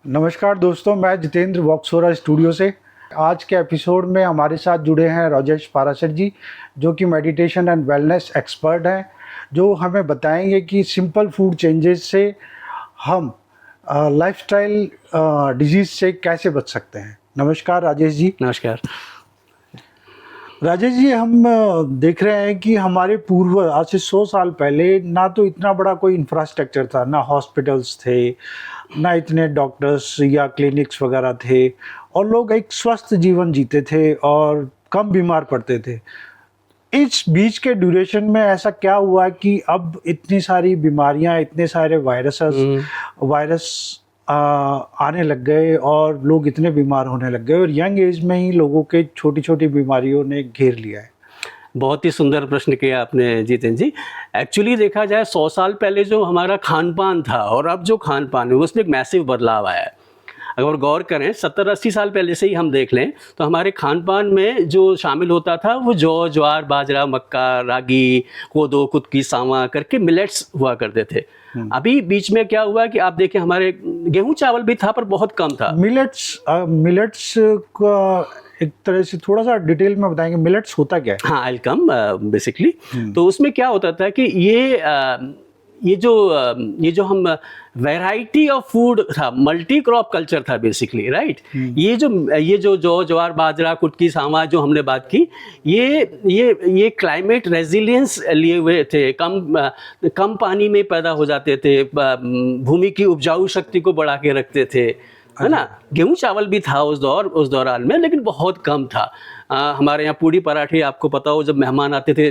नमस्कार दोस्तों, मैं जितेंद्र वॉक्सोरा स्टूडियो से। आज के एपिसोड में हमारे साथ जुड़े हैं राजेश पाराशर जी, जो कि मेडिटेशन एंड वेलनेस एक्सपर्ट हैं, जो हमें बताएंगे कि सिंपल फूड चेंजेस से हम लाइफस्टाइल डिजीज़ से कैसे बच सकते हैं। नमस्कार राजेश जी। नमस्कार राजेश जी, हम देख रहे हैं कि हमारे पूर्व आज से 100 साल पहले ना तो इतना बड़ा कोई इंफ्रास्ट्रक्चर था, ना हॉस्पिटल्स थे, ना इतने डॉक्टर्स या क्लिनिक्स वगैरह थे, और लोग एक स्वस्थ जीवन जीते थे और कम बीमार पड़ते थे। इस बीच के ड्यूरेशन में ऐसा क्या हुआ कि अब इतनी सारी बीमारियां, इतने सारे वायरस आने लग गए और लोग इतने बीमार होने लग गए, और यंग एज में ही लोगों के छोटी छोटी बीमारियों ने घेर लिया है। बहुत ही सुंदर प्रश्न किया आपने जितेंद्र जी। एक्चुअली देखा जाए 100 साल पहले जो हमारा खान पान था और अब जो खान पान है उसमें एक मैसिव बदलाव आया है। अगर गौर करें 70-80 साल पहले से ही हम देख लें तो हमारे खान पान में जो शामिल होता था वो जौ, ज्वार, बाजरा, मक्का, रागी, कोदो, कुटकी, सांवा करके मिलेट्स हुआ करते थे। अभी बीच में क्या हुआ कि आप देखें हमारे गेहूं चावल भी था पर बहुत कम था। मिलेट्स का एक तरह से थोड़ा सा डिटेल में बताएंगे, मिलेट्स होता क्या है? हाँ, आई विल कम बेसिकली। तो उसमें क्या होता था कि ये जो हम वैरायटी ऑफ फूड था, मल्टी क्रॉप कल्चर था बेसिकली, राइट। ये जो जौ, ज्वार, बाजरा, कुटकी, सांवा जो हमने बात की, ये क्लाइमेट रेजिलियंस लिए हुए थे। कम पानी में पैदा हो जाते थे, भूमि की उपजाऊ शक्ति को बढ़ा के रखते थे, है ना। गेहूं चावल भी था उस दौरान में, लेकिन बहुत कम था। हमारे यहाँ पूड़ी पराठे आपको पता हो जब मेहमान आते थे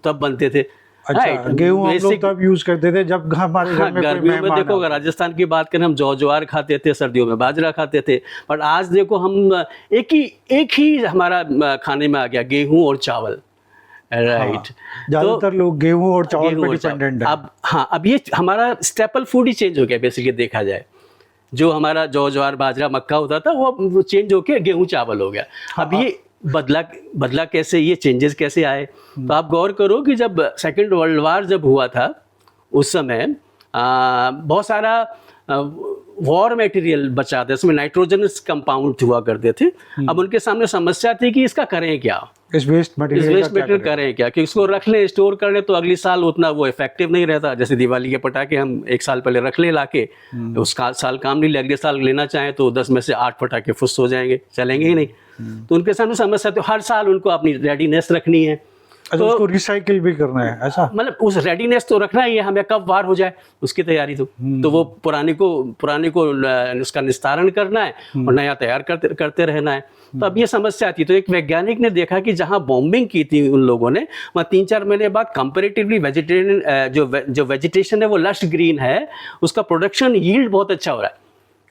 तब बनते थे। अच्छा, गेहूं हम लोग तब यूज करते थे जब हमारे घर में कोई मेहमान देखो, अगर राजस्थान की बात करें, हम जौ ज्वार खाते थे, सर्दियों में बाजरा खाते थे, पर आज देखो हम एक ही हमारा खाने में आ गया, गेहूं और चावल, राइट। ज्यादातर लोग गेहूं और चावल पर डिपेंडेंट है। अब ये हमारा स्टेपल फूड ही चेंज हो गया बेसिकली देखा जाए। जो हमारा जौ, ज्वार, बाजरा, मक्का होता था वो चेंज होके गेहूं चावल हो गया। अब ये बदला कैसे, ये चेंजेस कैसे आए? तो आप गौर करो कि जब सेकेंड वर्ल्ड वार जब हुआ था उस समय बहुत सारा वॉर मटेरियल बचा था, इसमें नाइट्रोजनस कंपाउंड हुआ करते थे। अब उनके सामने समस्या थी कि इसका करें क्या, इस वेस्ट मटेरियल करें क्या, कि इसको रख लें, स्टोर कर लें तो अगली साल उतना वो इफेक्टिव नहीं रहता। जैसे दिवाली के पटाखे हम एक साल पहले रख लें लाके, उस साल काम नहीं ले, अगले साल लेना चाहें तो 10 में से 8 पटाखे फुस हो जाएंगे, चलेंगे ही नहीं। तो उनके सामने समस्या, तो हर साल उनको अपनी रेडीनेस रखनी है। तो उसको रिसाइकिल भी करना है, ऐसा मतलब उस रेडीनेस तो रखना ही है हमें, कब वार हो जाए उसकी तैयारी। तो वो पुराने को उसका निस्तारण करना है और नया तैयार करते रहना है। तो अब ये समस्या थी। तो एक वैज्ञानिक ने देखा कि जहां बॉम्बिंग की थी उन लोगों ने, वहाँ 3-4 महीने बाद कंपैरेटिवली वेजिटेरियन जो वेजिटेशन है वो लश ग्रीन है, उसका प्रोडक्शन यील्ड बहुत अच्छा हो रहा है।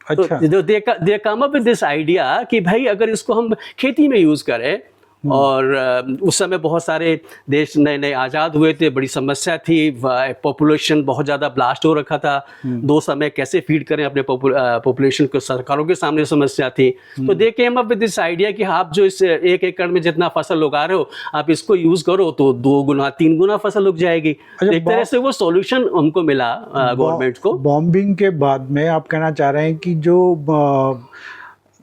अच्छा। तो they come up with this idea कि भाई अगर इसको हम खेती में यूज करें, और उस समय बहुत सारे देश नए नए आज़ाद हुए थे, बड़ी समस्या थी, पॉपुलेशन बहुत ज़्यादा ब्लास्ट हो रखा था। 2 समय कैसे फीड करें अपने पॉपुलेशन को, सरकारों के सामने समस्या थी। तो they came up with this idea कि आप जो इस 1 एकड़ में जितना फसल उगा रहे हो, आप इसको यूज़ करो तो 2 गुना 3 गुना फसल उग जाएगी। एक तरह से वो सॉल्यूशन हमको मिला गवर्नमेंट को। बॉम्बिंग के बाद में आप कहना चाह रहे हैं कि जो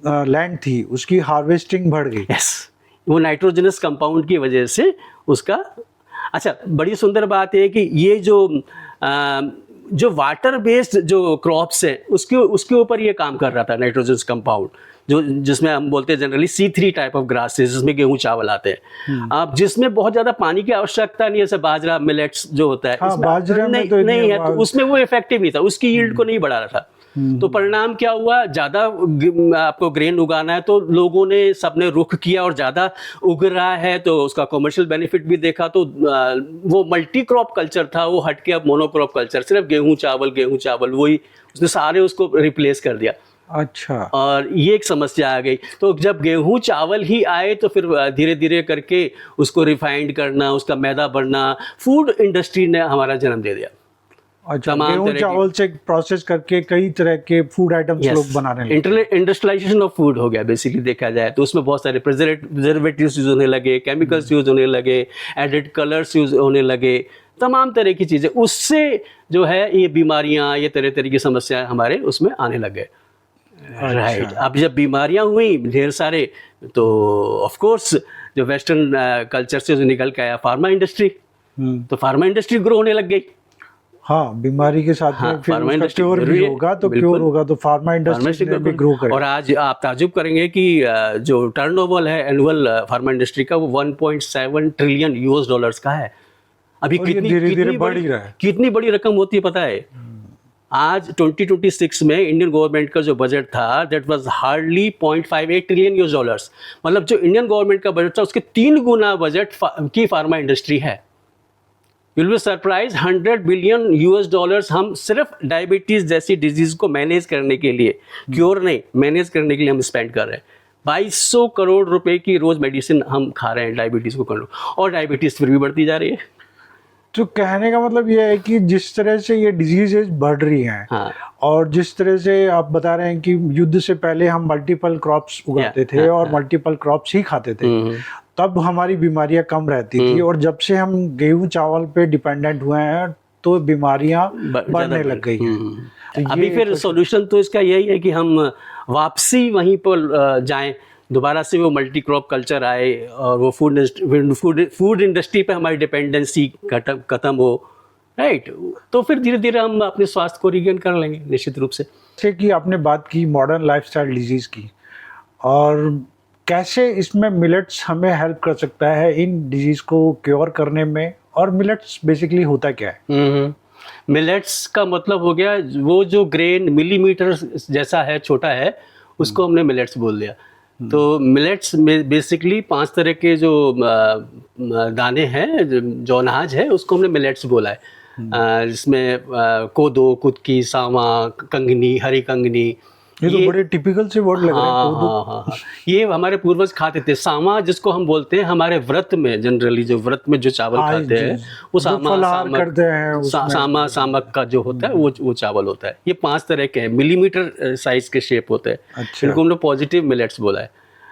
लैंड थी उसकी हार्वेस्टिंग बढ़ गई। यस, वो नाइट्रोजनस कंपाउंड की वजह से उसका। अच्छा, बड़ी सुंदर बात है कि ये जो वाटर बेस्ड जो क्रॉप्स है उसके ऊपर ये काम कर रहा था नाइट्रोजनस कंपाउंड, जिसमें हम बोलते हैं generally C3 type of grasses, जिसमें गेहूं चावल आते हैं। अब जिसमें बहुत ज्यादा पानी की आवश्यकता नहीं है, जैसे बाजरा, मिलेट्स जो होता है, बाजरा में तो नहीं है, तो उसमें वो इफेक्टिव नहीं था, उसकी यील्ड को नहीं बढ़ा रहा था। तो परिणाम क्या हुआ, ज्यादा आपको ग्रेन उगाना है तो लोगों ने सबने रुख किया और ज्यादा उग रहा है तो उसका कमर्शियल बेनिफिट भी देखा। तो वो मल्टी क्रॉप कल्चर था, वो हट के अब मोनोक्रॉप कल्चर, सिर्फ गेहूं चावल वही, उसने सारे उसको रिप्लेस कर दिया। अच्छा, और ये एक समस्या आ गई। तो जब गेहूं चावल ही आए तो फिर धीरे धीरे करके उसको रिफाइंड करना, उसका मैदा बढ़ना, फूड इंडस्ट्री ने हमारा जन्म दे दिया। अच्छा, गेहूं चावल से प्रोसेस करके कई तरह के फूड आइटम्स लोग बनाने लगे। इंडस्ट्रियलाइजेशन ऑफ फूड हो गया बेसिकली देखा जाए तो। उसमें बहुत सारे प्रिजर्वेटिव्स यूज होने लगे, केमिकल्स यूज होने लगे, एडेड कलर्स यूज होने लगे, तमाम तरह की चीज़ें। उससे जो है ये बीमारियां, ये तरह तरह की समस्याएं हमारे उसमें आने लग गए। राइट। अब जब बीमारियां हुई ढेर सारे, तो ऑफ कोर्स जो वेस्टर्न कल्चर से जो निकल के आया फार्मा इंडस्ट्री, तो फार्मा इंडस्ट्री ग्रो होने लग गई। हाँ, बीमारी के साथ हाँ, में फिर फार्मा उसका इंडस्ट्री क्योर भी जरूरी है, होगा, तो बिल्कुल। क्योर होगा तो फार्मा इंडस्ट्री ने भी ग्रो करेगा। और आज आप ताजुब करेंगे कि जो टर्नओवर है एनुअल फार्मा इंडस्ट्री का, वो 1.7 ट्रिलियन यूएस डॉलर्स का है। अभी और ये कितनी धीरे-धीरे कितनी बढ़ बड़ी ही रहा है। कितनी बड़ी रकम होती है पता है? आज 2026 में इंडियन गवर्नमेंट का जो बजट था, that was hardly 0.58 trillion US dollars. मतलब जो इंडियन गवर्नमेंट का बजट था, उसके 3 गुना बजट की फार्मा इंडस्ट्री है। Will be surprise, 100 billion US dollars हम सिर्फ डायबिटीज जैसी डिजीज को मैनेज करने के लिए, क्योर नहीं, मैनेज करने के लिए हम स्पेंड कर रहे हैं। 2200 करोड़ रुपए की रोज मेडिसिन हम खा रहे हैं डायबिटीज को कंट्रोल, और डायबिटीज फिर भी बढ़ती जा रही है। तो कहने का मतलब ये है कि जिस तरह से ये डिजीजेज बढ़ रही हैं, हाँ। और जिस तरह से आप बता रहे हैं कि युद्ध से पहले हम मल्टीपल क्रॉप्स उगाते थे और मल्टीपल क्रॉप्स ही खाते थे, तब हमारी बीमारियां कम रहती थी। और जब से हम गेहूं चावल पे डिपेंडेंट हुए हैं, तो बीमारियां बढ़ने लग गई हैं। तो अभी फिर सॉल्यूशन तो इसका यही है कि हम वापसी वहीं पर जाएं, दोबारा से वो मल्टी क्रॉप कल्चर आए, और वो फूड इंडस्ट्री पे हमारी डिपेंडेंसी खत्म हो, राइट। तो फिर धीरे धीरे हम अपने स्वास्थ्य को रिगेन कर लेंगे निश्चित रूप से। जैसे कि आपने बात की मॉडर्न लाइफस्टाइल डिजीज की, और कैसे इसमें मिलेट्स हमें हेल्प कर सकता है इन डिजीज को क्योर करने में, और मिलेट्स बेसिकली होता क्या है? मिलेट्स का मतलब हो गया वो जो ग्रेन मिलीमीटर जैसा है, छोटा है, उसको हमने मिलेट्स बोल दिया। तो मिलेट्स में बेसिकली 5 तरह के जो दाने हैं, जो अनाज है, उसको हमने मिलेट्स बोला है। जिसमें कोदो, कुटकी, सावा, कंगनी, हरी कंगनी, ये तो बड़े टिपिकल से वर्ड लग रहे हैं। कोदो। हाँ, ये हमारे पूर्वज खाते थे। सामा जिसको हम बोलते हैं, हमारे व्रत में जनरली जो व्रत में जो चावल खाते हैं, वो फलाहार करते हैं उसमें। सामक का जो होता है वो चावल होता है। ये 5 तरह के हैं, मिलीमीटर साइज के शेप होते हैं। अच्छा। इनको हमने पॉजिटिव मिलेट्स बोला है,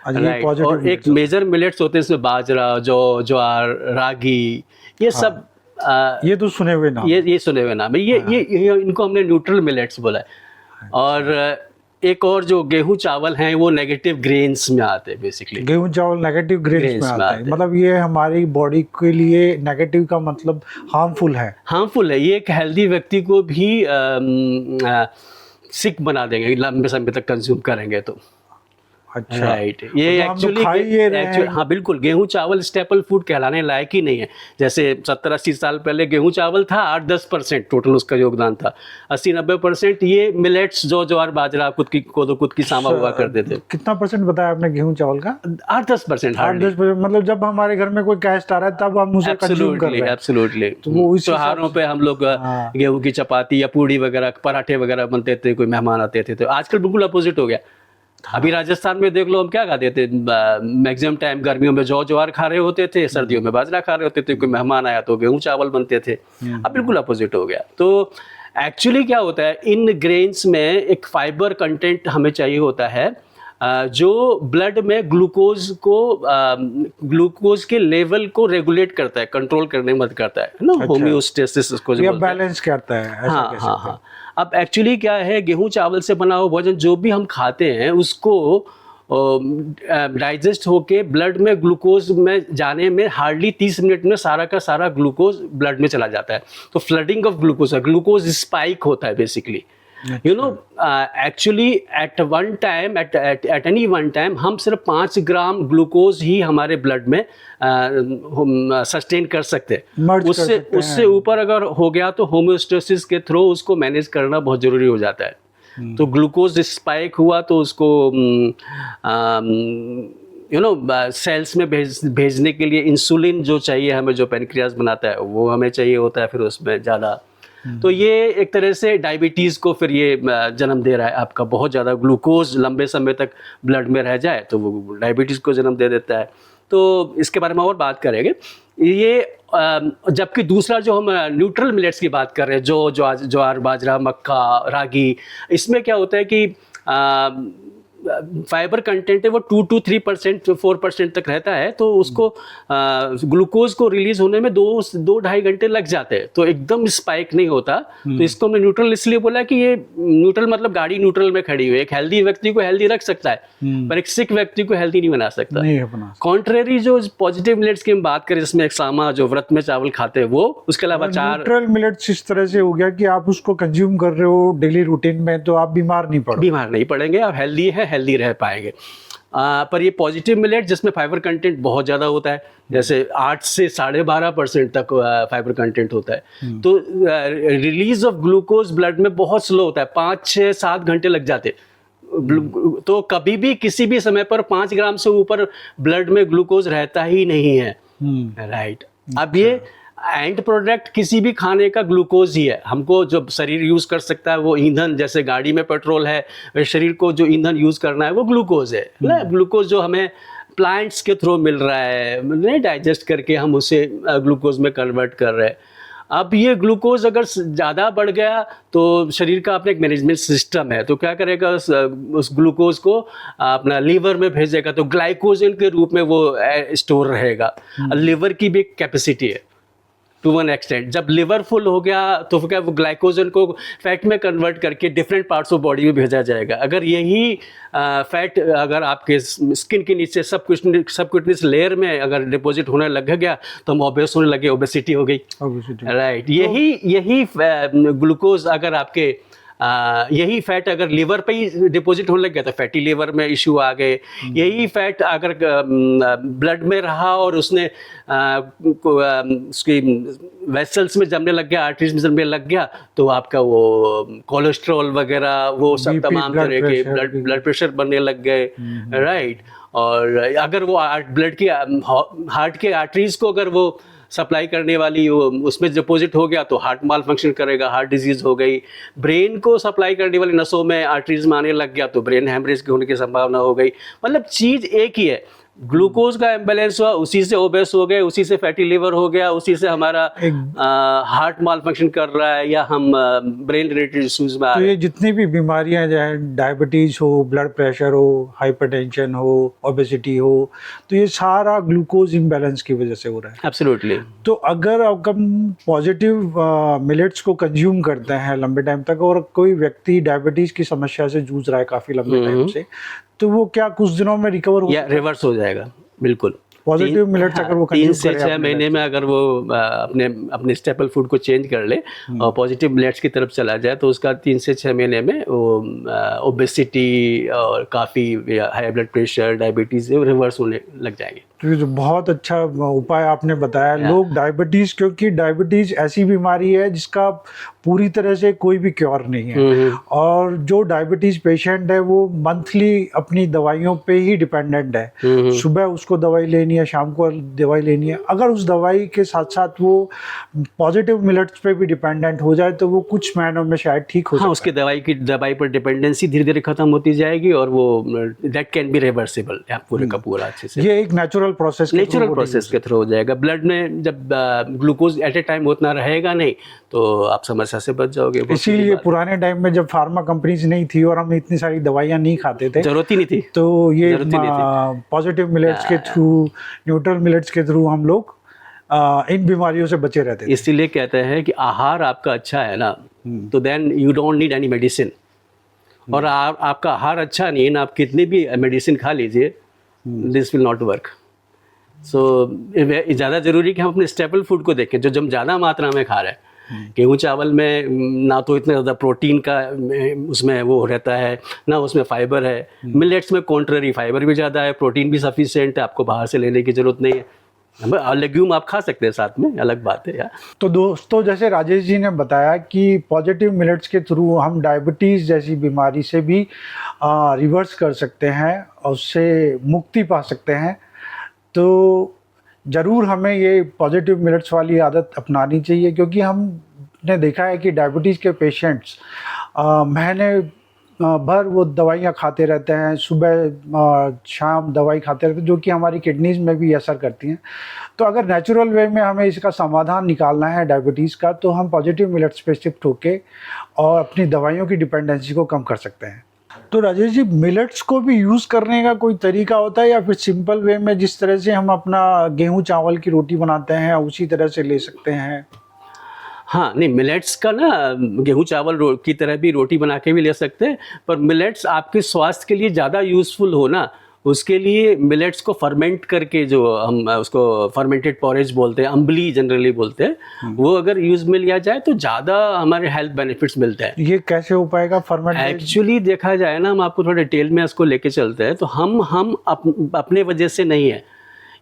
राइट। और एक मेजर मिलेट्स होते हैं, इसमें बाजरा, जौ, ज्वार, रागी, ये सब ये तो सुने हुए नाम, ये सुने हुए नाम है। ये इनको हमने न्यूट्रल मिलेट्स बोला है। और एक और जो गेहूं चावल हैं, वो नेगेटिव ग्रेन्स में आते हैं बेसिकली। गेहूं चावल नेगेटिव ग्रेन्स में आते हैं। मतलब ये हमारी बॉडी के लिए नेगेटिव का मतलब हार्मफुल है। हार्मफुल है। ये एक हेल्दी व्यक्ति को भी सिक बना देंगे लंबे समय तक कंज्यूम करेंगे तो। अच्छा, राइट। ये एक्चुअली हाँ बिल्कुल, गेहूं चावल स्टेपल फूड कहलाने लायक ही नहीं है। जैसे 70-80 साल पहले गेहूं चावल था, 8-10% टोटल उसका योगदान था। 80-90% ये मिलेट्स, जो ज्वार, बाजरा, कुटकी, कोदो, कुटकी, सामा हुआ करते थे। कितना परसेंट बताया आपने गेहूं चावल का? 8-10%। 8-10%। मतलब जब हमारे घर में कोई गेस्ट आ रहा है, तब हम उसे कंज्यूम कर रहे हैं। एब्सोल्युटली। तो वो त्योहारों पे हम लोग गेहूं की चपाती या पूड़ी वगैरह, पराठे वगैरह बनते थे, कोई मेहमान आते थे। तो आजकल बिल्कुल अपोजिट हो गया। अभी राजस्थान में देख लो, हम क्या खाते थे मैक्सिमम टाइम, गर्मियों में जौ ज्वार खा रहे होते थे, सर्दियों में बाजरा खा रहे होते थे, कोई मेहमान आया तो गेहूं चावल बनते थे। अब बिल्कुल अपोजिट हो गया। तो एक्चुअली क्या होता है, इन ग्रेन्स में एक फाइबर कंटेंट हमें चाहिए होता है, जो ब्लड में ग्लूकोज के लेवल को रेगुलेट करता है, कंट्रोल करने में मदद करता है ना, होमियोस्टेसिस उसको जो बोलते हैं, बैलेंस करता है। हाँ हाँ हाँ। अब एक्चुअली क्या है, गेहूं चावल से बना हुआ भोजन जो भी हम खाते हैं, उसको डाइजेस्ट होके ब्लड में ग्लूकोज में जाने में हार्डली 30 मिनट में सारा का सारा ग्लूकोज ब्लड में चला जाता है। तो फ्लडिंग ऑफ ग्लूकोज है, ग्लूकोज स्पाइक होता है basically. You know, actually at any one time हम सिर्फ 5 ग्राम ग्लूकोज ही हमारे ब्लड में सस्टेन कर सकते हैं। उससे ऊपर अगर हो गया तो होम्योस्टेसिस के थ्रू उसको मैनेज करना बहुत जरूरी हो जाता है। तो ग्लूकोज स्पाइक हुआ तो उसको सेल्स में भेजने के लिए इंसुलिन जो चाहिए हमें, जो पेनक्रियास बनाता है, वो हमें चाहिए होता है फिर उसमें ज़्यादा। तो ये एक तरह से डायबिटीज़ को फिर ये जन्म दे रहा है। आपका बहुत ज़्यादा ग्लूकोज लंबे समय तक ब्लड में रह जाए तो वो डायबिटीज़ को जन्म दे देता है। तो इसके बारे में और बात करेंगे। ये जबकि दूसरा जो हम न्यूट्रल मिलेट्स की बात कर रहे हैं, जो ज्वार, बाजरा, मक्का, रागी, इसमें क्या होता है कि फाइबर कंटेंट है वो 2 to 3% 4% तक रहता है, तो उसको ग्लूकोज को रिलीज होने में 2-2.5 घंटे लग जाते हैं, तो एकदम स्पाइक नहीं होता। तो इसको हमने न्यूट्रल इसलिए बोला कि ये न्यूट्रल मतलब गाड़ी न्यूट्रल में खड़ी हुई है। एक हेल्दी व्यक्ति को हेल्दी रख सकता है, पर एक सिक व्यक्ति को हेल्दी नहीं बना सकता। कॉन्ट्रेरी जो पॉजिटिव मिलेट्स की हम बात करें, जिसमें एक सामा जो व्रत में चावल खाते हैं वो, उसके अलावा 4 न्यूट्रल मिलेट्स इस तरह से हो गया कि आप उसको कंज्यूम कर रहे हो डेली रूटीन में, तो आप बीमार नहीं पड़ेंगे, आप हेल्दी रह पाएंगे। पर ये पॉजिटिव मिलेट जिसमें फाइबर कंटेंट बहुत ज़्यादा होता है, जैसे 8 से 12.5% तक फाइबर कंटेंट होता है, तो रिलीज ऑफ ग्लूकोज ब्लड में बहुत स्लो होता है, 5-6-7 घंटे लग जाते। तो कभी भी किसी भी समय पर 5 ग्राम से ऊपर ब्लड में ग्लूकोज रहता ही नहीं है, राइट। अब ये एंड प्रोडक्ट किसी भी खाने का ग्लूकोज ही है। हमको जो शरीर यूज़ कर सकता है वो ईंधन, जैसे गाड़ी में पेट्रोल है, शरीर को जो ईंधन यूज़ करना है वो ग्लूकोज है ना। ग्लूकोज जो हमें प्लांट्स के थ्रू मिल रहा है, डाइजेस्ट करके हम उसे ग्लूकोज में कन्वर्ट कर रहे हैं। अब ये ग्लूकोज अगर ज़्यादा बढ़ गया तो शरीर का अपना एक मैनेजमेंट सिस्टम है, तो क्या करेगा, उस ग्लूकोज को अपना लीवर में भेजेगा, तो ग्लाइकोजन के रूप में वो स्टोर रहेगा। लीवर की भी एक कैपेसिटी है टू वन एक्सटेंट। जब लिवर फुल हो गया तो क्या वो ग्लाइकोजन को फैट में कन्वर्ट करके डिफरेंट पार्ट्स ऑफ बॉडी में भेजा जाएगा। अगर यही फैट अगर आपके स्किन के नीचे सबक्यूटेनियस लेयर में अगर डिपॉजिट होने लग गया तो हम ओबेस होने लगे, ओबेसिटी हो गई, राइट। यही ग्लूकोज अगर आपके यही फैट अगर लिवर पे ही डिपॉजिट होने लग गया तो फैटी लिवर में इश्यू आ गए। यही फैट अगर ब्लड में रहा और उसने उसकी वेसल्स में जमने लग गया, आर्टरीज में जमने लग गया, तो आपका वो कोलेस्ट्रॉल वगैरह वो सब तमाम तरह के ब्लड प्रेशर बनने लग गए, राइट। और अगर वो ब्लड की हार्ट के आर्टरीज को अगर वो सप्लाई करने वाली उसमें डिपॉजिट हो गया तो हार्ट माल फंक्शन करेगा, हार्ट डिजीज हो गई। ब्रेन को सप्लाई करने वाली नसों में आर्टरीज में आने लग गया तो ब्रेन हेमरेज होने की संभावना हो गई। मतलब चीज़ एक ही है, ग्लूकोज का इम्बैलेंस हुआ, उसी से ओबेस हो गए, उसी से फैटी लिवर हो गया, उसी से हमारा हार्ट माल फंक्शन कर रहा है या हम ब्रेन रिलेटेड इश्यूज में आ रहे हैं। तो ये जितनी भी बीमारियां चाहे डायबिटीज हो, ब्लड प्रेशर हो, हाइपरटेंशन हो, ओबेसिटी हो, तो ये सारा ग्लूकोज इम्बैलेंस की वजह से हो रहा है। एब्सोल्युटली। तो अगर हम पॉजिटिव मिलेट्स को कंज्यूम करते हैं लंबे टाइम तक और कोई व्यक्ति डायबिटीज की समस्या से जूझ रहा है काफी लंबे टाइम से, तो वो क्या कुछ दिनों में रिकवर हो या रिवर्स हो जाएगा? बिल्कुल। पॉजिटिव मिलेट्स अगर वो 3 से 6 महीने में अगर वो अपने स्टेपल फूड को चेंज कर ले और पॉजिटिव मिलेट्स की तरफ चला जाए तो उसका 3 से 6 महीने में वो ओबेसिटी और काफ़ी high blood pressure, diabetes reverse होने लग जाएंगे। तो ये बहुत अच्छा उपाय आपने बताया। लोग डायबिटीज, क्योंकि डायबिटीज ऐसी बीमारी है जिसका पूरी तरह से कोई भी क्योर नहीं है, और जो डायबिटीज पेशेंट है वो मंथली अपनी दवाइयों पे ही डिपेंडेंट है। सुबह उसको दवाई लेनी है, शाम को दवाई लेनी है। अगर उस दवाई के साथ साथ वो पॉजिटिव मिलेट्स पे भी डिपेंडेंट हो जाए तो वो कुछ महीनों में शायद ठीक हो सकता उसकी दवाई पर डिपेंडेंसी धीरे धीरे खत्म होती जाएगी और वो दैट कैन बी रिवर्सिबल पूरे का पूरा अच्छे से। ये एक नेचुरल प्रोसेस के थ्रू हो जाएगा। ब्लड में जब ग्लूकोज एट ए टाइम उतना रहेगा नहीं तो आप समस्या से बच जाओगे। इसीलिए पुराने टाइम में जब फार्मा कंपनीज नहीं थी और हम इतनी सारी दवाइयां नहीं खाते थे, जरूरत ही नहीं थी, तो ये पॉजिटिव मिलेट्स के थ्रू, न्यूट्रल मिलेट्स के थ्रू हम लोग इन बीमारियों से बचे रहते थे। इसीलिए कहते हैं कि आहार आपका अच्छा है ना तो then you don't need any medicine. और आपका आहार अच्छा नहीं है ना, आप कितनी भी मेडिसिन खा लीजिए, दिस विल नॉट वर्क। सो ज़्यादा ज़रूरी कि हम अपने स्टेपल फूड को देखें जो हम ज़्यादा मात्रा में खा रहे हैं। गेहूँ चावल में ना तो इतना ज़्यादा प्रोटीन का उसमें वो रहता है, ना उसमें फाइबर है। मिलेट्स में कॉन्ट्ररी फाइबर भी ज़्यादा है, प्रोटीन भी सफिशिएंट है, आपको बाहर से लेने की ज़रूरत नहीं है। लेग्यूम आप खा सकते हैं साथ में, अलग बात है यार। तो दोस्तों, जैसे राजेश जी ने बताया कि पॉजिटिव मिलेट्स के थ्रू हम डायबिटीज़ जैसी बीमारी से भी रिवर्स कर सकते हैं और उससे मुक्ति पा सकते हैं। तो ज़रूर हमें ये पॉजिटिव मिलेट्स वाली आदत अपनानी चाहिए, क्योंकि हमने देखा है कि डायबिटीज़ के पेशेंट्स महीने भर वो दवाइयाँ खाते रहते हैं, सुबह शाम दवाई खाते रहते हैं, जो कि हमारी किडनीज में भी असर करती हैं। तो अगर नेचुरल वे में हमें इसका समाधान निकालना है डायबिटीज़ का, तो हम पॉजिटिव मिलेट्स पे शिफ्ट होके और अपनी दवाइयों की डिपेंडेंसी को कम कर सकते हैं। तो राजेश जी, मिलेट्स को भी यूज करने का कोई तरीका होता है या फिर सिंपल वे में जिस तरह से हम अपना गेहूं चावल की रोटी बनाते हैं उसी तरह से ले सकते हैं? हाँ, नहीं, मिलेट्स का ना गेहूं चावल की तरह भी रोटी बना के भी ले सकते हैं, पर मिलेट्स आपके स्वास्थ्य के लिए ज़्यादा यूज़फुल हो ना, उसके लिए मिलेट्स को फर्मेंट करके, जो हम उसको फर्मेंटेड पॉरेज बोलते हैं, अम्बली जनरली बोलते हैं, वो अगर यूज़ में लिया जाए तो ज़्यादा हमारे हेल्थ बेनिफिट्स मिलते हैं। ये कैसे हो पाएगा फर्मेंट? एक्चुअली देखा जाए ना, हम आपको थोड़ा डिटेल में इसको लेके चलते हैं, तो हम अपने वजह से नहीं है,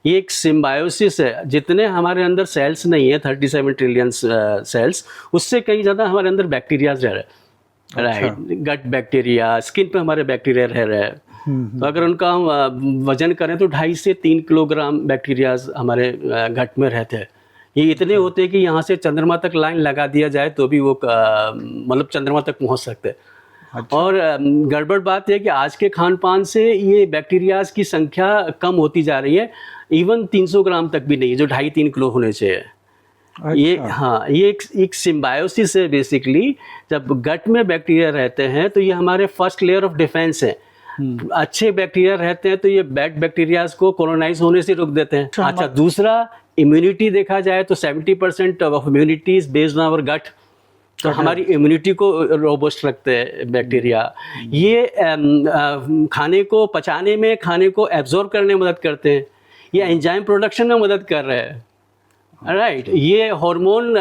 ये एक सिम्बायोसिस है। जितने हमारे अंदर सेल्स नहीं है, 37 ट्रिलियन सेल्स, उससे कहीं ज़्यादा हमारे अंदर बैक्टीरियाज रह रहे हैं, राइट? गट बैक्टीरिया, स्किन पे हमारे बैक्टीरिया रह रहे हैं। तो अगर उनका हम वजन करें तो 2.5 से 3 किलोग्राम बैक्टीरियाज हमारे गट में रहते हैं। ये इतने होते हैं कि यहाँ से चंद्रमा तक लाइन लगा दिया जाए तो भी वो मतलब चंद्रमा तक पहुँच सकते हैं। अच्छा। और गड़बड़ बात है कि आज के खान पान से ये बैक्टीरियाज की संख्या कम होती जा रही है, इवन 300 ग्राम तक भी नहीं, जो 2.5-3 किलो होने चाहिए। अच्छा। ये, हाँ, ये एक सिम्बायोसिस है बेसिकली। जब गट में बैक्टीरिया रहते हैं तो ये हमारे फर्स्ट लेयर ऑफ डिफेंस है। अच्छे बैक्टीरिया रहते हैं तो ये बैड बैक्टीरियाज को कॉलोनाइज होने से रोक देते हैं। अच्छा, दूसरा, इम्यूनिटी देखा जाए तो 70% of immunity is based on our gut. तो हमारी इम्यूनिटी को रोबस्ट रखते हैं बैक्टीरिया। ये खाने को पचाने में, खाने को एब्जॉर्ब करने में मदद करते हैं। ये एंजाइम प्रोडक्शन में मदद कर रहे हैं, राइट? ये हार्मोन,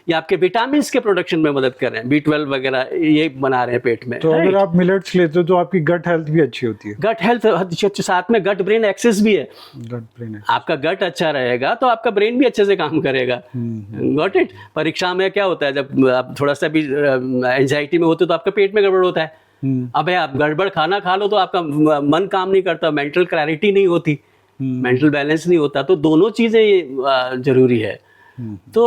ये आपके विटामिन के प्रोडक्शन में मदद कर रहे हैं, B12 वगैरह ये बना रहे हैं पेट में। तो अगर आप मिलेट्स लेते हो तो आपकी गट हेल्थ भी अच्छी होती है? गट हेल्थ, साथ में गट ब्रेन एक्सेस भी है। गट ब्रेन, आपका गट अच्छा रहेगा तो आपका ब्रेन भी अच्छे से काम करेगा। Got it? परीक्षा में क्या होता है, जब आप थोड़ा सा भी एंजाइटी में होते हो तो आपका पेट में गड़बड़ होता है। अब आप गड़बड़ खाना खा लो तो आपका मन काम नहीं करता, मेंटल क्लैरिटी नहीं होती, मेंटल बैलेंस नहीं होता। तो दोनों चीज़ें जरूरी है। तो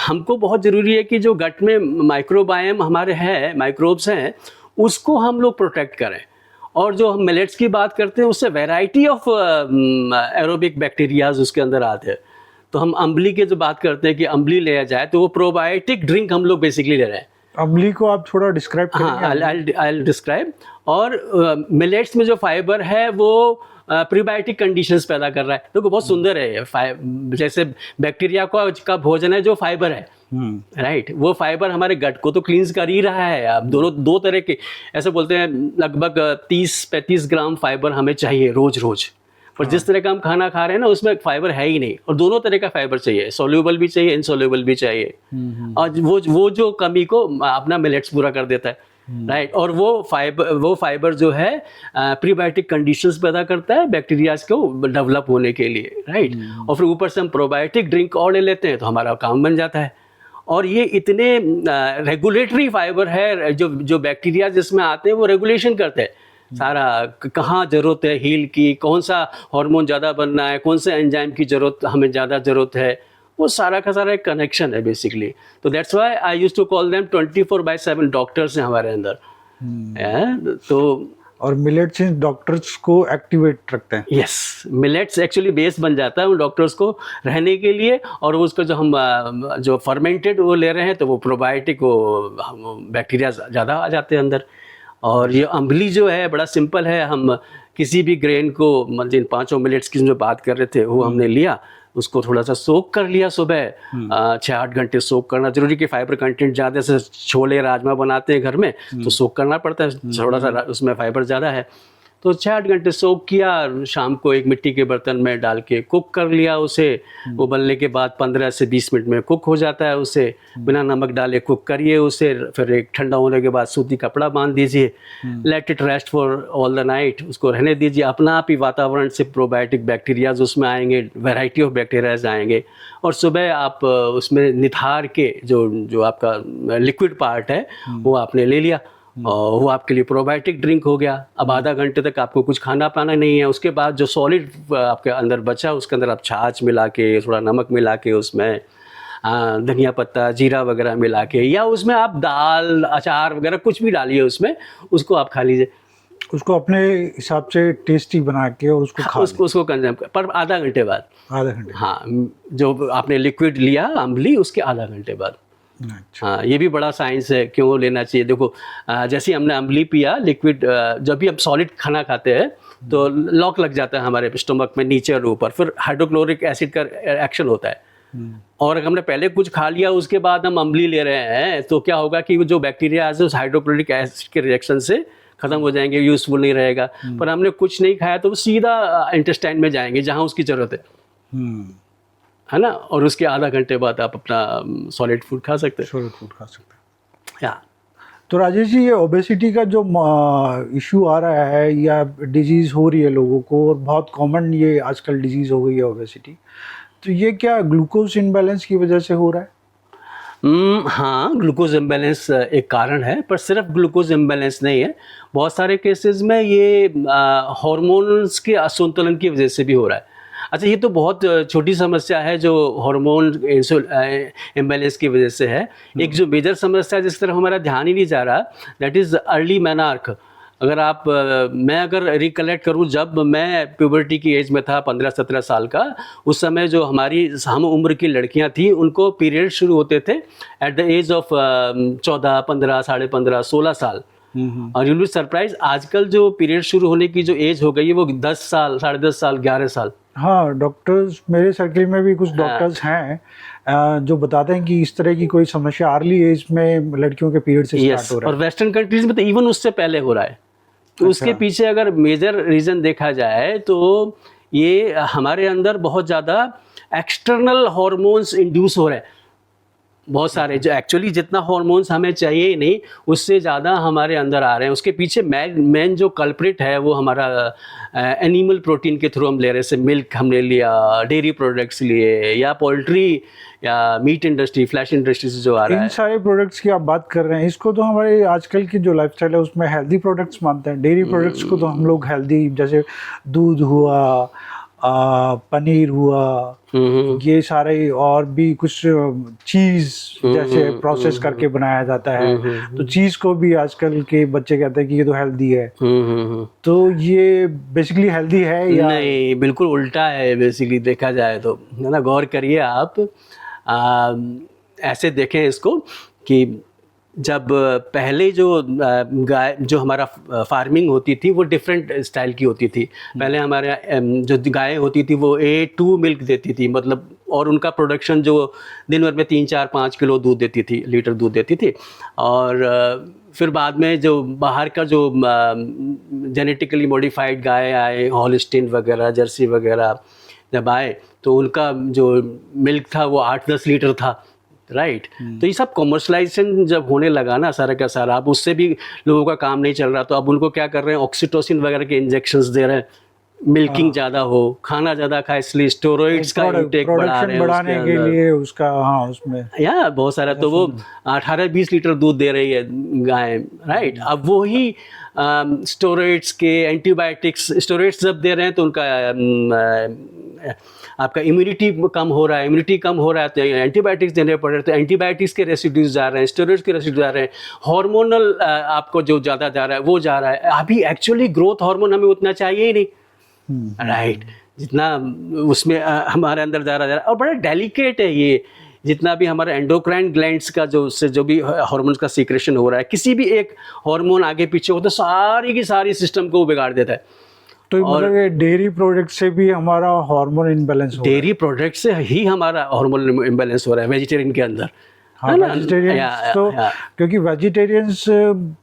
हमको बहुत ज़रूरी है कि जो गट में माइक्रोबायम हमारे है, माइक्रोब्स हैं, उसको हम लोग प्रोटेक्ट करें। और जो हम मिलेट्स की बात करते हैं उससे वैरायटी ऑफ एरोबिक बैक्टीरियाज उसके अंदर आते हैं। तो हम अम्बली की जो बात करते हैं कि अम्बली लिया जाए तो वो प्रोबायोटिक ड्रिंक हम लोग बेसिकली ले रहे हैं। अम्बली को आप थोड़ा डिस्क्राइब करेंगे? हाँ, आई डिस्क्राइब। और मिलेट्स में जो फाइबर है वो प्रीबायोटिक कंडीशंस पैदा कर रहा है। तो बहुत सुंदर है ये। जैसे बैक्टीरिया का भोजन है जो फाइबर है, राइट? वो फाइबर हमारे गट को तो क्लींस कर ही रहा है। अब दो तरह के, ऐसे बोलते हैं लगभग 30-35 ग्राम फाइबर हमें चाहिए रोज रोज। पर जिस तरह का हम खाना खा रहे हैं ना उसमें फाइबर है ही नहीं, और दोनों तरह का फाइबर चाहिए, सोल्यूबल भी चाहिए, इनसोल्यूबल भी चाहिए। और वो जो कमी को अपना मिलेट्स पूरा कर देता है, राइट? और वो फाइबर जो है प्रीबायोटिक कंडीशंस पैदा करता है बैक्टीरियाज को डेवलप होने के लिए, राइट? और फिर ऊपर से हम प्रोबायोटिक ड्रिंक और ले लेते हैं तो हमारा काम बन जाता है। और ये इतने रेगुलेटरी फाइबर है, जो बैक्टीरिया जिसमें आते हैं वो रेगुलेशन करते हैं सारा, कहाँ जरूरत है हील की, कौन सा हार्मोन ज़्यादा बनना है, कौन से एंजाइम की जरूरत हमें ज़्यादा ज़रूरत है, वो सारा का सारा एक कनेक्शन है बेसिकली। तो that's why I used to call them 24/7 doctors हैं हमारे अंदर। तो और मिलेट्स डॉक्टर्स को एक्टिवेट रखते हैं। यस, मिलेट्स एक्चुअली बेस बन जाता है उन डॉक्टर्स को रहने के लिए। और उसका जो हम जो फर्मेंटेड वो ले रहे हैं तो वो प्रोबायोटिक, वो बैक्टीरिया ज़्यादा आ जाते हैं अंदर। और ये अम्बली जो है बड़ा सिंपल है। हम किसी भी ग्रेन को, मतलब इन 5 मिलेट्स की जो बात कर रहे थे वो हमने लिया, उसको थोड़ा सा सोक कर लिया सुबह, 6-8 घंटे सोक करना जरूरी, कि फाइबर कंटेंट ज़्यादा, से छोले राजमा बनाते हैं घर में तो सोक करना पड़ता है, थोड़ा सा उसमें फाइबर ज़्यादा है। तो 6-8 घंटे सोक किया, शाम को एक मिट्टी के बर्तन में डाल के कुक कर लिया उसे। उबलने के बाद 15 से 20 मिनट में कुक हो जाता है उसे, बिना नमक डाले कुक करिए उसे। फिर एक ठंडा होने के बाद सूती कपड़ा बांध दीजिए, let it rest for all the night, उसको रहने दीजिए। अपना आप ही वातावरण से प्रोबायोटिक बैक्टीरियाज उसमें आएंगे, वैरायटी ऑफ बैक्टीरियाज आएंगे। और सुबह आप उसमें निथार के जो आपका लिक्विड पार्ट है वो आपने ले लिया, और वो आपके लिए प्रोबायोटिक ड्रिंक हो गया। अब आधा घंटे तक आपको कुछ खाना पाना नहीं है। उसके बाद जो सॉलिड आपके अंदर बचा उसके अंदर आप छाछ मिला के, थोड़ा नमक मिला के, उसमें धनिया पत्ता, जीरा वगैरह मिला के, या उसमें आप दाल, अचार वगैरह कुछ भी डालिए उसमें, उसको आप खा लीजिए। उसको अपने हिसाब से टेस्टी बना के और उसको खा उसको कंज्यूम कर, पर आधा घंटे बाद। आधा घंटे? हाँ, जो आपने लिक्विड लिया अम्बली उसके आधा घंटे बाद। अच्छा। हाँ, ये भी बड़ा साइंस है, क्यों लेना चाहिए। देखो जैसे हमने अम्बली पिया लिक्विड, जब भी हम सॉलिड खाना खाते हैं तो लॉक लग जाता है हमारे स्टमक में नीचे और ऊपर, फिर हाइड्रोक्लोरिक एसिड का एक्शन होता है। और अगर हमने पहले कुछ खा लिया उसके बाद हम अम्बली ले रहे हैं तो क्या होगा कि वो जो बैक्टीरिया है उस हाइड्रोक्लोरिक एसिड के रिएक्शन से खत्म हो जाएंगे, यूजफुल नहीं रहेगा। पर हमने कुछ नहीं खाया तो वो सीधा इंटेस्टाइन में जाएंगे जहाँ उसकी ज़रूरत है ना, और उसके आधा घंटे बाद आप अपना सॉलिड फूड खा सकते हैं। सॉलिड फूड खा सकते हैं। या तो राजेश जी, ये ओबेसिटी का जो इशू आ रहा है या डिजीज़ हो रही है लोगों को, और बहुत कॉमन ये आजकल डिजीज़ हो गई है ओबेसिटी, तो ये क्या ग्लूकोज इम्बैलेंस की वजह से हो रहा है? हाँ, ग्लूकोज इम्बैलेंस एक कारण है, पर सिर्फ ग्लूकोज इम्बैलेंस नहीं है। बहुत सारे केसेस में ये हार्मोन्स के असंतुलन की वजह से भी हो रहा है। अच्छा, ये तो बहुत छोटी समस्या है जो हार्मोन इम्बैलेंस की वजह से है। एक जो मेजर समस्या है जिस तरफ हमारा ध्यान ही नहीं जा रहा, दैट इज़ अर्ली मेनार्क। अगर आप मैं अगर रिकलेक्ट करूं, जब मैं प्यूबर्टी की एज में था 15-17 साल का, उस समय जो हमारी हम उम्र की लड़कियां थी उनको पीरियड शुरू होते थे एट द एज ऑफ 14, 15, 15.5, 16 साल। और यू विल बी सरप्राइज, आजकल जो पीरियड शुरू होने की जो एज हो गई है वो 10 साल, 10.5 साल, 11 साल। हाँ, डॉक्टर्स, मेरे सर्किल में भी कुछ डॉक्टर्स हैं जो बताते हैं कि इस तरह की कोई समस्या अर्ली एज में लड़कियों के पीरियड से स्टार्ट हो रहा है। और वेस्टर्न कंट्रीज में तो इवन उससे पहले हो रहा है। तो उसके पीछे अगर मेजर रीज़न देखा जाए तो ये हमारे अंदर बहुत ज़्यादा एक्सटर्नल हार्मोन्स इंड्यूस हो रहे हैं, बहुत सारे, जो एक्चुअली जितना हार्मोन्स हमें चाहिए ही नहीं उससे ज़्यादा हमारे अंदर आ रहे हैं। उसके पीछे मेन जो कल्प्रिट है वो हमारा एनिमल प्रोटीन के थ्रू हम ले रहे हैं। जैसे मिल्क हमने लिया, डेयरी प्रोडक्ट्स लिए, या पोल्ट्री या मीट इंडस्ट्री, फ्लैश इंडस्ट्री से जो आ रहा है। इन सारे प्रोडक्ट्स की आप बात कर रहे हैं, इसको तो हमारे आजकल की जो लाइफस्टाइल है उसमें हेल्दी प्रोडक्ट्स मानते हैं। डेयरी प्रोडक्ट्स को तो हम लोग हेल्दी, जैसे दूध हुआ, पनीर हुआ, ये सारे, और भी कुछ चीज़ जैसे प्रोसेस करके बनाया जाता है, तो चीज़ को भी आजकल के बच्चे कहते हैं कि ये तो हेल्दी है। तो ये बेसिकली हेल्दी है या नहीं? बिल्कुल उल्टा है बेसिकली, देखा जाए तो, है ना। गौर करिए आप, ऐसे देखें इसको कि जब पहले जो गाय, जो हमारा फार्मिंग होती थी वो डिफरेंट स्टाइल की होती थी। पहले हमारे जो गायें होती थी वो A2 मिल्क देती थी, मतलब, और उनका प्रोडक्शन जो दिन भर में 3-4-5 किलो दूध देती थी, लीटर दूध देती थी। और फिर बाद में जो बाहर का जो जेनेटिकली मॉडिफाइड गाय आए, हॉलिस्टीन वगैरह, जर्सी वगैरह जब आए, तो उनका जो मिल्क था वो 8-10 लीटर था, राइट। तो ये सब कॉमर्शलाइजेशन जब होने लगा ना सारा का सारा, अब उससे भी लोगों का काम नहीं चल रहा, तो अब उनको क्या कर रहे हैं, ऑक्सीटोसिन वगैरह के इंजेक्शंस दे रहे हैं, मिल्किंग ज़्यादा हो, खाना ज़्यादा खाए, इसलिए स्टेरॉइड्स का इंटेक बढ़ा रहे हैं बढ़ाने के लिए उसका। हाँ, उसमें या बहुत सारा, तो वो 18-20 लीटर दूध दे रही है गाय, राइट। अब वो ही स्टेरॉइड्स के, एंटीबायोटिक्स, स्टेरॉइड्स जब दे रहे हैं तो उनका आपका इम्यूनिटी कम हो रहा है, इम्यूनिटी कम हो रहा है तो एंटीबायोटिक्स देने पड़ रहे हैं, तो एंटीबायोटिक्स के रेसिड्यूज जा रहे हैं, स्टेरॉइड्स के रेसिड्यूज जा रहे हैं, हार्मोनल आपको जो ज़्यादा जा रहा है वो जा रहा है। अभी एक्चुअली ग्रोथ हार्मोन हमें उतना चाहिए ही नहीं, राइट, जितना उसमें हमारे अंदर जा रहा है। और बड़ा डेलिकेट है ये, जितना भी हमारा एंडोक्राइन ग्लैंड्स का जो उससे जो भी हार्मोन्स का सीक्रेशन हो रहा है, किसी भी एक हार्मोन आगे पीछे हो तो सारी की सारी सिस्टम को बिगाड़ देता है। तो मतलब ये डेयरी प्रोडक्ट से भी हमारा हार्मोन इम्बैलेंस हो रहा है। डेयरी प्रोडक्ट्स से ही हमारा हार्मोन इम्बैलेंस हो रहा है वेजिटेरियन के अंदर। हाँ, वेजिटेरियंस तो, क्योंकि वेजिटेरियंस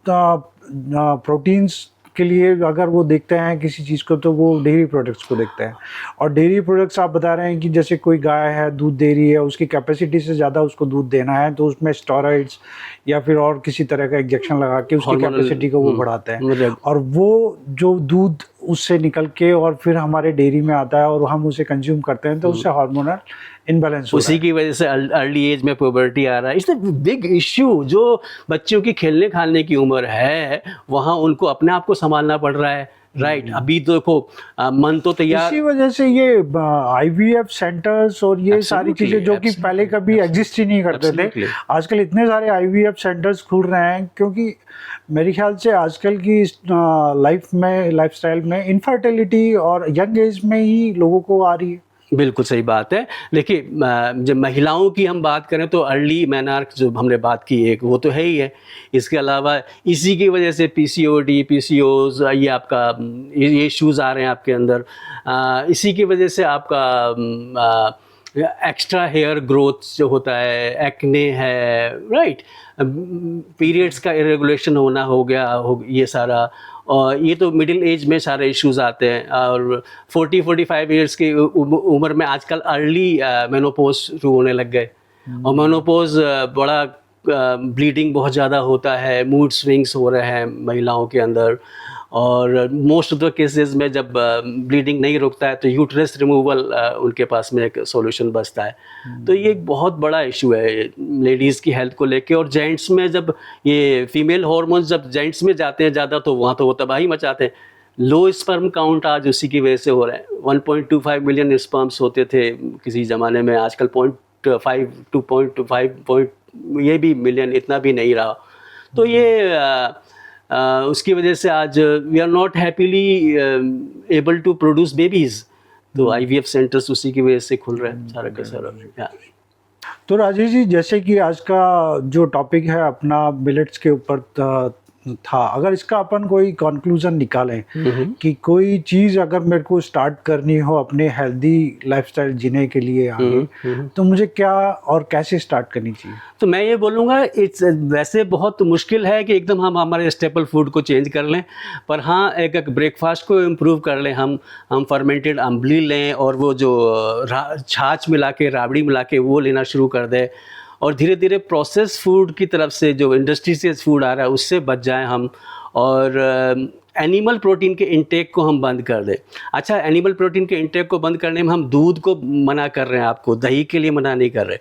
प्रोटीन्स के लिए अगर वो देखते हैं किसी चीज़ को तो वो डेयरी प्रोडक्ट्स को देखते हैं। और डेयरी प्रोडक्ट्स आप बता रहे हैं कि जैसे कोई गाय है, दूध दे रही है, उसकी कैपेसिटी से ज़्यादा उसको दूध देना है, तो उसमें स्टेरॉइड्स या फिर और किसी तरह का इंजेक्शन लगा के उसकी कैपेसिटी को वो बढ़ाते हैं, और वो जो दूध उससे निकल के और फिर हमारे डेयरी में आता है और हम उसे कंज्यूम करते हैं, तो उससे हार्मोनल इनबैलेंस उसी की वजह से अर्ली एज में पुबर्टी आ रहा है। It's a big issue. जो बच्चों की खेलने खाने की उम्र है वहाँ उनको अपने आप को संभालना पड़ रहा है, राइट। अभी तो देखो मन तो तैयार, इसी वजह से ये IVF सेंटर्स और ये सारी चीजें जो कि पहले कभी एग्जिस्ट ही नहीं करते थे, आजकल इतने सारे IVF सेंटर्स खुल रहे हैं, क्योंकि मेरे ख्याल से आजकल की लाइफस्टाइल में इनफर्टिलिटी और यंग एज में ही लोगों को आ रही है। बिल्कुल सही बात है। देखिए जब महिलाओं की हम बात करें तो अर्ली मेनार्क जो हमने बात की एक वो तो है ही है। इसके अलावा इसी की वजह से पीसीओडी, पीसीओज ये आपका ये इश्यूज़ आ रहे हैं आपके अंदर। इसी की वजह से आपका एक्स्ट्रा हेयर ग्रोथ जो होता है, एक्ने है, राइट? पीरियड्स का इरेगुलेशन होना हो गया हो ये सारा। और ये तो मिडिल एज में सारे इश्यूज़ आते हैं। और 40-45 ईयर्स की उम्र में आजकल अर्ली मेनोपॉज शुरू होने लग गए। और मेनोपॉज बड़ा ब्लीडिंग बहुत ज़्यादा होता है, मूड स्विंग्स हो रहे हैं महिलाओं के अंदर। और मोस्ट ऑफ द केसेस में जब ब्लीडिंग नहीं रुकता है तो यूट्रस रिमूवल उनके पास में एक सॉल्यूशन बचता है। तो ये एक बहुत बड़ा इशू है लेडीज़ की हेल्थ को लेके। और जेंट्स में जब ये फीमेल हार्मोन्स जब जेंट्स में जाते हैं ज़्यादा तो वहाँ तो वो तबाही मचाते हैं। लो स्पर्म काउंट आज उसी की वजह से हो रहा है। 1.25 मिलियन स्पर्म्स होते थे किसी ज़माने में, आजकल 0.5 2.5 ये भी मिलियन इतना भी नहीं रहा। तो ये उसकी वजह से आज we are not happily able to produce babies. तो आईवीएफ सेंटर्स उसी की वजह से खुल रहे हैं सारा का सारा। तो राजेश जी, जैसे कि आज का जो टॉपिक है अपना मिलेट्स के ऊपर था, अगर इसका अपन कोई कंक्लूजन निकालें कि कोई चीज़ अगर मेरे को स्टार्ट करनी हो अपने हेल्दी लाइफस्टाइल जीने के लिए आगे, तो मुझे क्या और कैसे स्टार्ट करनी चाहिए? तो मैं ये बोलूँगा इट्स वैसे बहुत मुश्किल है कि एकदम हम हमारे स्टेपल फूड को चेंज कर लें, पर हाँ एक ब्रेकफास्ट को इम्प्रूव कर लें। हम फर्मेंटेड अम्बली लें और वो जो छाछ मिला के, राबड़ी मिला के वो लेना शुरू कर दें। और धीरे धीरे प्रोसेस फूड की तरफ से जो इंडस्ट्री से फूड आ रहा है उससे बच जाएं हम। और एनिमल प्रोटीन के इंटेक को हम बंद कर दें। अच्छा, एनिमल प्रोटीन के इंटेक को बंद करने में हम दूध को मना कर रहे हैं, आपको दही के लिए मना नहीं कर रहे।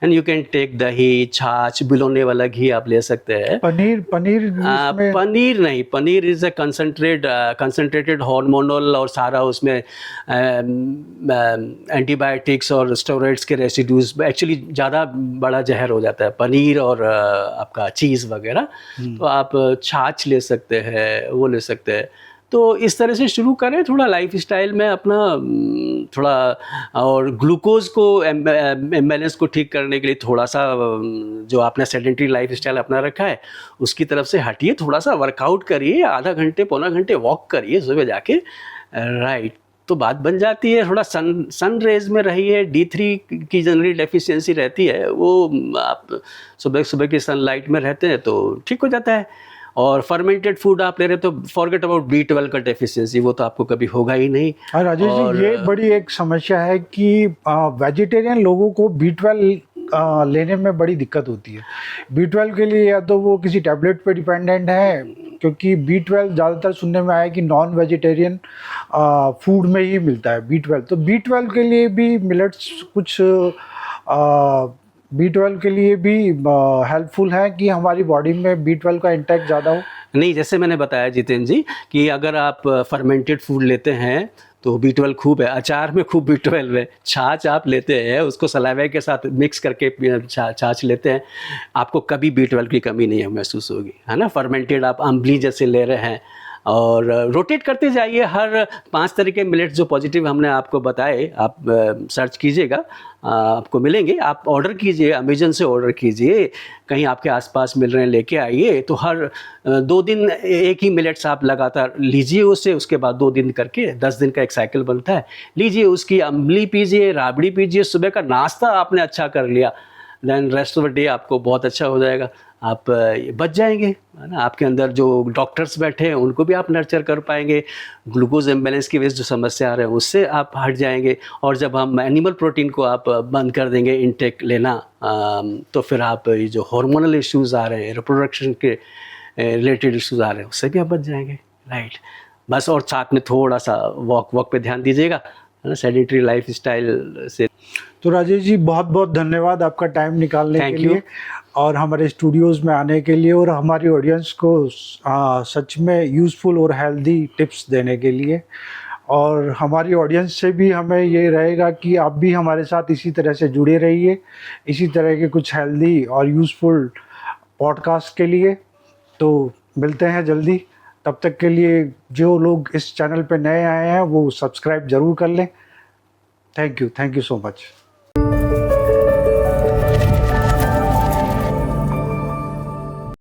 एंड यू कैन टेक दही, छाछ, बिलोने वाला घी आप ले सकते हैं। पनीर पनीर नहीं, paneer is a concentrated hormonal और सारा उसमें एंटीबायोटिक्स और स्टेरॉइड्स के रेसिड्यूज एक्चुअली ज़्यादा बड़ा जहर हो जाता है पनीर और आपका चीज़ वगैरह। तो आप छाछ ले सकते हैं, वो ले सकते हैं। तो इस तरह से शुरू करें थोड़ा लाइफ स्टाइल में अपना थोड़ा। और ग्लूकोज को इम्बैलेंस को ठीक करने के लिए थोड़ा सा जो आपने सेडेंटरी लाइफ स्टाइल अपना रखा है उसकी तरफ से हटिए, थोड़ा सा वर्कआउट करिए, आधा घंटे पौना घंटे वॉक करिए सुबह जाके, राइट? तो बात बन जाती है। थोड़ा सन रेज में रहिए। D3 की जनरली डेफिशिएंसी रहती है, वो आप सुबह सुबह की सनलाइट में रहते हैं तो ठीक हो जाता है। और फर्मेंटेड फूड आप ले रहे तो फॉरगेट अबाउट B12 का डेफिशिएंसी, वो तो आपको कभी होगा ही नहीं। और राजेश जी, ये बड़ी एक समस्या है कि वेजिटेरियन लोगों को B12 लेने में बड़ी दिक्कत होती है। B12 के लिए या तो वो किसी टैबलेट पे डिपेंडेंट है, क्योंकि B12 ज़्यादातर सुनने में आया कि नॉन वेजिटेरियन फूड में ही मिलता है B12। तो B12 के लिए भी मिलेट्स कुछ B12 के लिए भी हेल्पफुल है कि हमारी बॉडी में B12 का इंटेक ज़्यादा हो? नहीं, जैसे मैंने बताया जितेंद्र जी कि अगर आप फर्मेंटेड फूड लेते हैं तो B12 खूब है, अचार में खूब B12 है। छाछ आप लेते हैं, उसको सलाइवा के साथ मिक्स करके छाछ लेते हैं, आपको कभी B12 की कमी नहीं महसूस होगी, है ना? फर्मेंटेड आप अम्बली जैसे ले रहे हैं और रोटेट करते जाइए। हर 5 तरह के मिलेट्स जो पॉजिटिव हमने आपको बताए, आप सर्च कीजिएगा, आपको मिलेंगे। आप ऑर्डर कीजिए, अमेजन से ऑर्डर कीजिए, कहीं आपके आसपास मिल रहे हैं लेके आइए। तो हर 2 दिन एक ही मिलेट्स आप लगातार लीजिए उससे, उसके बाद 2 दिन करके 10 दिन का एक साइकिल बनता है, लीजिए उसकी अम्बली पीजिए, राबड़ी पीजिए। सुबह का नाश्ता आपने अच्छा कर लिया, then rest of the day आपको बहुत अच्छा हो जाएगा, आप बच जाएंगे, है ना? आपके अंदर जो डॉक्टर्स बैठे हैं उनको भी आप नर्चर कर पाएंगे। ग्लूकोज इम्बैलेंस की वजह से जो समस्या आ रहे हैं उससे आप हट जाएंगे। और जब हम एनिमल प्रोटीन को आप बंद कर देंगे इंटेक लेना, तो फिर आप ये जो हार्मोनल इश्यूज़ आ रहे हैं, रिप्रोडक्शन के रिलेटेड इश्यूज़ आ रहे हैं उससे भी आप बच जाएंगे, राइट? बस और साथ में थोड़ा सा वॉक पे ध्यान दीजिएगा, है ना, सेडेंटरी लाइफ स्टाइल से। तो राजेश जी, बहुत बहुत धन्यवाद आपका टाइम निकालने के लिए और हमारे स्टूडियोज़ में आने के लिए और हमारी ऑडियंस को सच में यूज़फुल और हेल्दी टिप्स देने के लिए। और हमारी ऑडियंस से भी हमें ये रहेगा कि आप भी हमारे साथ इसी तरह से जुड़े रहिए, इसी तरह के कुछ हेल्दी और यूज़फुल पॉडकास्ट के लिए। तो मिलते हैं जल्दी, तब तक के लिए जो लोग इस चैनल पे नए आए हैं वो सब्सक्राइब ज़रूर कर लें। Thank you so much.